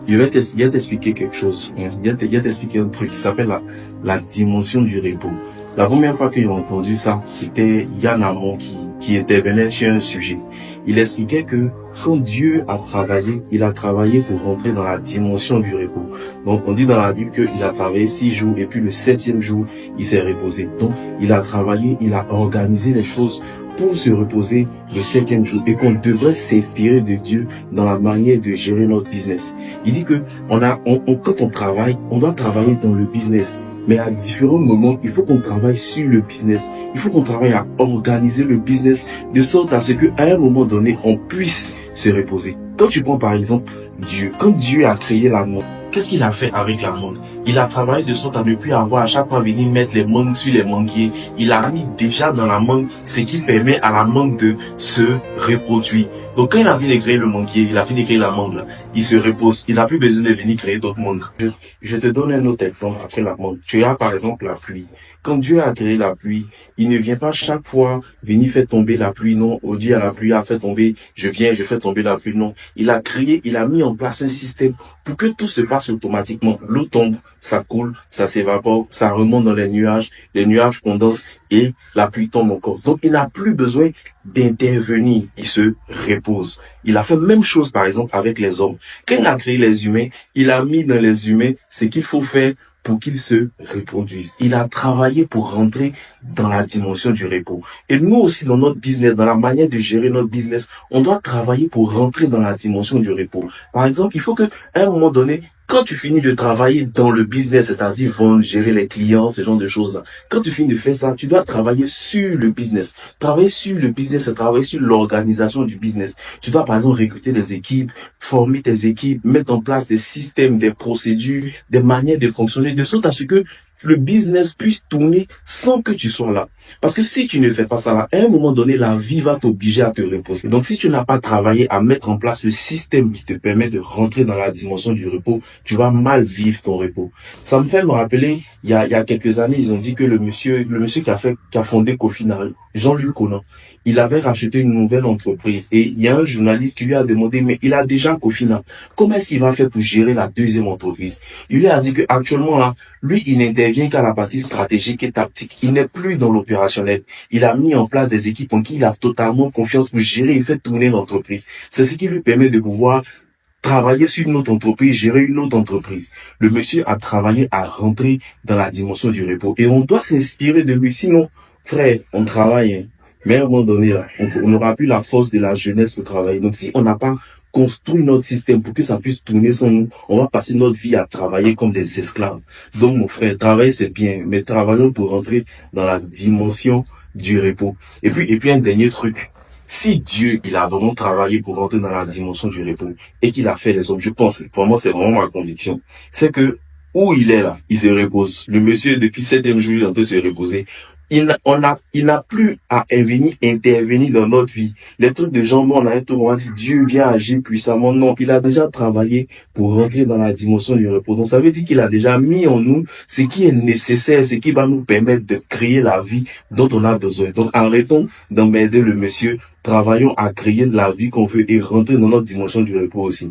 Il va t'expliquer quelque chose. Il va t'expliquer un truc qui s'appelle la dimension du repos. La première fois que j'ai entendu ça, c'était Yann Amon qui intervenait sur un sujet. Il expliquait que quand Dieu a travaillé, il a travaillé pour rentrer dans la dimension du repos. Donc on dit dans la Bible qu'il a travaillé 6 jours et puis le 7e jour, il s'est reposé. Donc il a travaillé, il a organisé les choses pour se reposer le 7e jour et qu'on devrait s'inspirer de Dieu dans la manière de gérer notre business. Il dit que quand on travaille, on doit travailler dans le business. Mais à différents moments, il faut qu'on travaille sur le business. Il faut qu'on travaille à organiser le business de sorte à ce qu'à un moment donné, on puisse se reposer. Quand tu prends par exemple Dieu, quand Dieu a créé la monde, qu'est-ce qu'il a fait avec la mangue? Il a travaillé de sorte à ne plus avoir à chaque fois venir mettre les mangues sur les manguiers. Il a mis déjà dans la mangue ce qui permet à la mangue de se reproduire. Donc quand il a fini de créer le manguier, il a fini de créer la mangue là, il se repose. Il n'a plus besoin de venir créer d'autres mangues. Je te donne un autre exemple après la mangue. Tu as par exemple la pluie. Quand Dieu a créé la pluie, il ne vient pas chaque fois venir faire tomber la pluie, non. Au Dieu à la pluie a fait tomber, je fais tomber la pluie, non. Il a créé, il a mis en place un système pour que tout se passe automatiquement. L'eau tombe, ça coule, ça s'évapore, ça remonte dans les nuages condensent et la pluie tombe encore. Donc il n'a plus besoin d'intervenir, il se repose. Il a fait même chose par exemple avec les hommes. Quand il a créé les humains, il a mis dans les humains ce qu'il faut faire pour qu'ils se reproduisent. Il a travaillé pour rentrer dans la dimension du repos. Et nous aussi, dans notre business, dans la manière de gérer notre business, on doit travailler pour rentrer dans la dimension du repos. Par exemple, il faut que, à un moment donné, quand tu finis de travailler dans le business, c'est-à-dire vendre, gérer les clients, ce genre de choses-là, quand tu finis de faire ça, tu dois travailler sur le business. Travailler sur le business, c'est travailler sur l'organisation du business. Tu dois, par exemple, recruter des équipes, former tes équipes, mettre en place des systèmes, des procédures, des manières de fonctionner, de sorte à ce que le business puisse tourner sans que tu sois là. Parce que si tu ne fais pas ça là, à un moment donné, la vie va t'obliger à te reposer. Donc si tu n'as pas travaillé à mettre en place le système qui te permet de rentrer dans la dimension du repos, tu vas mal vivre ton repos. Ça me fait me rappeler, il y a quelques années, ils ont dit que le monsieur qui a fondé Cofinal, Jean-Luc Conan, il avait racheté une nouvelle entreprise et il y a un journaliste qui lui a demandé, mais il a déjà Cofinal. Comment est-ce qu'il va faire pour gérer la deuxième entreprise? Il lui a dit que actuellement là, lui, il n'intervient qu'à la partie stratégique et tactique. Il n'est plus dans l'opérationnel. Il a mis en place des équipes en qui il a totalement confiance pour gérer et faire tourner l'entreprise. C'est ce qui lui permet de pouvoir travailler sur une autre entreprise, gérer une autre entreprise. Le monsieur a travaillé à rentrer dans la dimension du repos. Et on doit s'inspirer de lui. Sinon, frère, on travaille, hein. Mais à un moment donné, là, on n'aura plus la force de la jeunesse pour travailler. Donc si on n'a pas construit notre système pour que ça puisse tourner sans nous, on va passer notre vie à travailler comme des esclaves. Donc mon frère, travailler c'est bien, mais travaillons pour rentrer dans la dimension du repos. Et puis un dernier truc. Si Dieu, il a vraiment travaillé pour rentrer dans la dimension du repos et qu'il a fait les hommes, je pense, pour moi c'est vraiment ma conviction, c'est que où il est là, il se repose. Le monsieur, depuis 7e jour, il est en train de se reposer. Il n'a plus à intervenir dans notre vie. Les trucs de gens, on a tout, on va dire, Dieu vient agir puissamment. Non, il a déjà travaillé pour rentrer dans la dimension du repos. Donc, ça veut dire qu'il a déjà mis en nous ce qui est nécessaire, ce qui va nous permettre de créer la vie dont on a besoin. Donc, arrêtons d'emmerder le monsieur. Travaillons à créer la vie qu'on veut et rentrer dans notre dimension du repos aussi.